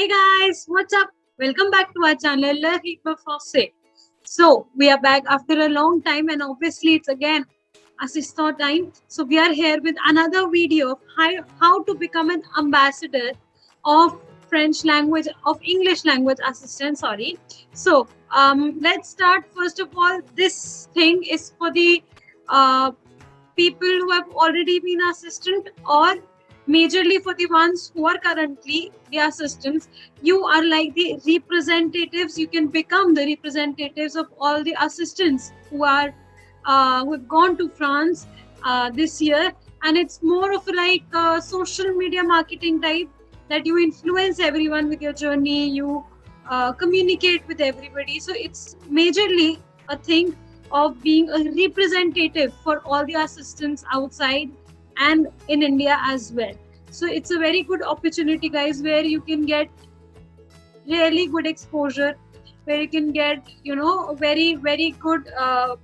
Hey guys, what's up? Welcome back to our channel, Le Rythme Français. So, we are back after a long time, and obviously, it's again assistant time. So, we are here with another video of how to become an ambassador of French language, of English language assistant. Sorry. So, let's start. First of all, this thing is for the uh, people who have already been assistant, or majorly for the ones who are currently the assistants. You are like the representatives. You can become the representatives of all the assistants who have gone to France this year. And it's more of like a social media marketing type, that you influence everyone with your journey. You communicate with everybody. So it's majorly a thing of being a representative for all the assistants outside and in India as well. So it's a very good opportunity, guys, where you can get really good exposure, where you can get very very good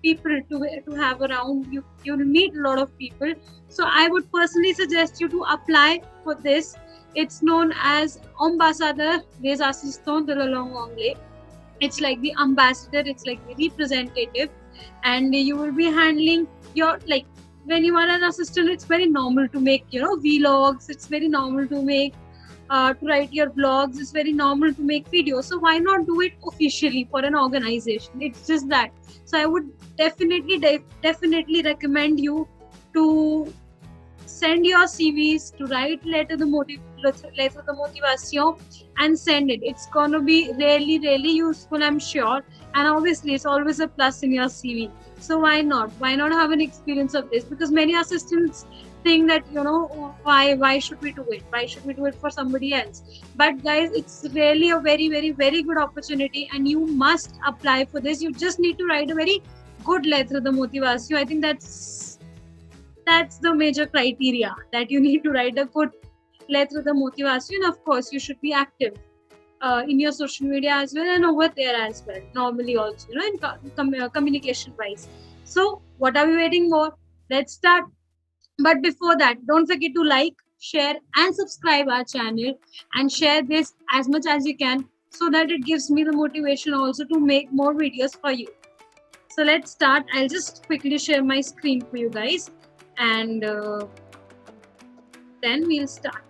people to have around you. You'll meet a lot of people. So I would personally suggest you to apply for this. It's known as ambassadeur des assistants de la langue anglaise. It's like the ambassador, it's like the representative, and you will be handling your, like, when you are an assistant, it's very normal to make vlogs. It's very normal to make to write your blogs. It's very normal to make videos. So why not do it officially for an organization? It's just that. So I would definitely recommend you to send your CVs, to write letter de motivation, and send it. It's gonna be really useful, I'm sure. And obviously, it's always a plus in your CV. So why not? Why not have an experience of this? Because many assistants think that why should we do it? Why should we do it for somebody else? But guys, it's really a very good opportunity, and you must apply for this. You just need to write a very good letter de motivation. I think that's the major criteria, that you need to write a good letter de motivation. Of course, you should be active in your social media as well, and over there as well, normally also, in communication wise. So what are we waiting for? Let's start. But before that, don't forget to like, share, and subscribe our channel, and share this as much as you can, so that it gives me the motivation also to make more videos for you. So let's start. I'll just quickly share my screen for you guys, and then we'll start.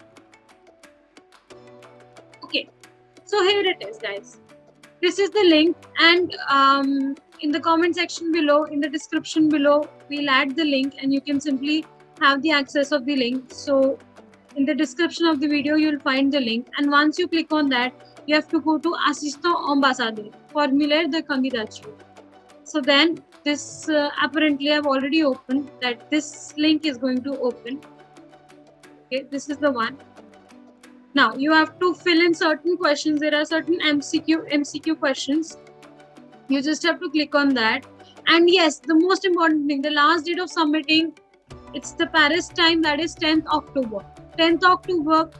Okay, so here it is, guys. This is the link, and in the comment section below, in the description below, we'll add the link, and you can simply have the access of the link. So in the description of the video, you'll find the link, and once you click on that, you have to go to Assistant Ambassadeur, Formulaire de Candidature. So then this apparently I've already opened, that this link is going to open. Okay, this is the one. Now you have to fill in certain questions. There are certain MCQ questions. You just have to click on that. And yes, the most important thing, the last date of submitting, it's the Paris time, that is 10th October. 10th October,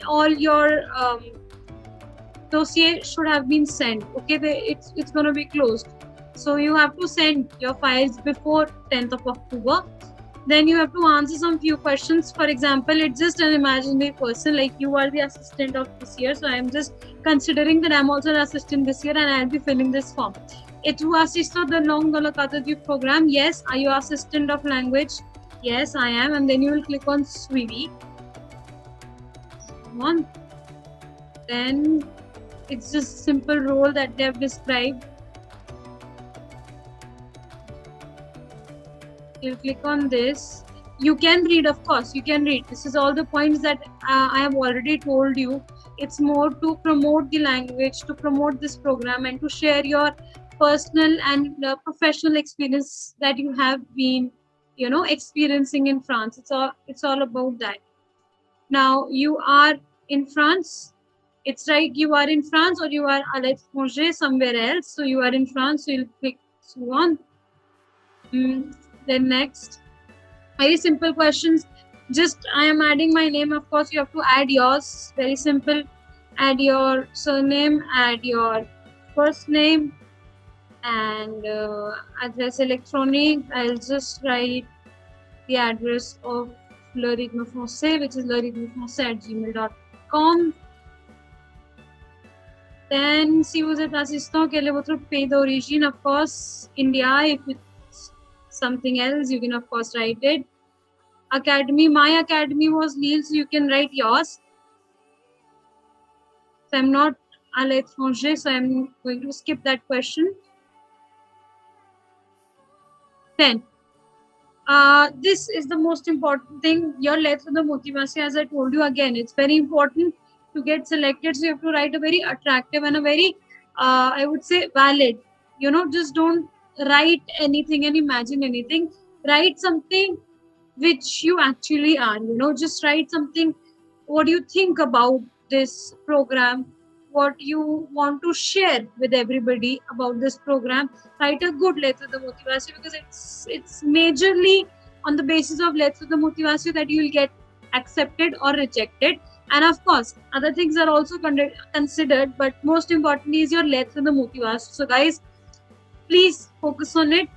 all your dossier should have been sent. Okay, it's going to be closed. So you have to send your files before 10th of October. Then you have to answer some few questions. For example, it's just an imaginary person, like you are the assistant of this year. So I'm just considering that I'm also an assistant this year, and I'll be filling this form. Êtes-vous assistant de langue dans le cadre du programme? Yes. Are you assistant of language? Yes, I am. And then you will click on Suivi. Then it's just simple role that they have described. You click on this. You can read, of course, you can read. This is all the points that I have already told you. It's more to promote the language, to promote this program, and to share your personal and professional experience that you have been, experiencing in France. It's all about that. Now you are in France. It's right, you are in France, or you are à l'étranger, somewhere else. So you are in France, so you'll click on. Then next, very simple questions. Just I am adding my name. Of course, you have to add yours. Very simple. Add your surname, add your first name, and address electronic. I'll just write the address of Le Rythme Français, which is lerythmefrancais@gmail.com. Then si vous êtes assistant, quel est votre pays d'origine? Of course, India. If it's something else, you can of course write it. Academy, my academy was Lille, so you can write yours. So I'm not à l'étranger, so I'm going to skip that question. Then, this is the most important thing. Your lettre de motivation, as I told you again, it's very important to get selected. So you have to write a very attractive and a very, I would say, valid. Just don't write anything and imagine anything. Write something which you actually are. Just write something. What do you think about this program? What you want to share with everybody about this program? Write a good letter de motivation, because it's majorly on the basis of letter de motivation that you will get accepted or rejected. And of course, other things are also considered, but most importantly is your letter de motivation. So guys, please focus on it.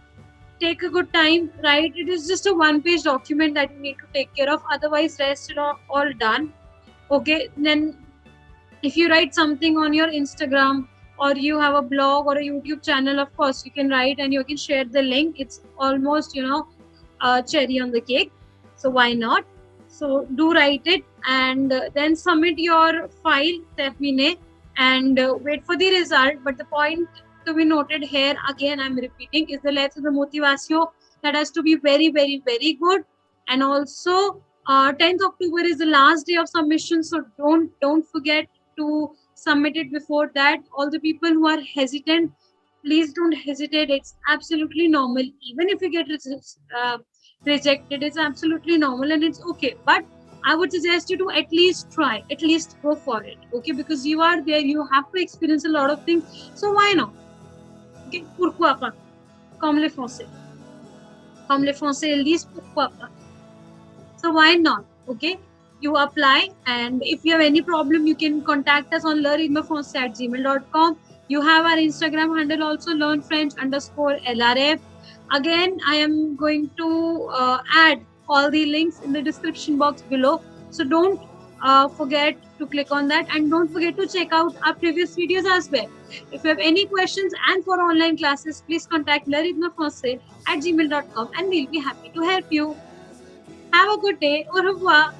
Take a good time, write. It is just a one-page document that you need to take care of. Otherwise, rest are all done. Okay, then if you write something on your Instagram, or you have a blog or a YouTube channel, of course you can write and you can share the link. It's almost a cherry on the cake. So why not? So do write it, and then submit your file, termine, and wait for the result. But the point to be noted here, again I'm repeating, is the lettre de motivation that has to be very, very, very good. And also 10th October is the last day of submission, so don't forget to submit it before that. All the people who are hesitant, please don't hesitate. It's absolutely normal. Even if you get rejected, it's absolutely normal and it's okay. But I would suggest you to at least try, at least go for it. Okay, because you are there, you have to experience a lot of things. So why not? Okay, pourquoi pas? Comme les Français. Comme les Français, ils disent pourquoi pas. So why not? Okay, you apply, and if you have any problem, you can contact us on learningmafrancais@gmail.com. You have our Instagram handle also, learnfrench_LRF. Again, I am going to add all the links in the description box below. So don't forget to click on that, and don't forget to check out our previous videos as well. If you have any questions and for online classes, please contact learningmafrancais@gmail.com, and we'll be happy to help you. Have a good day. Au revoir.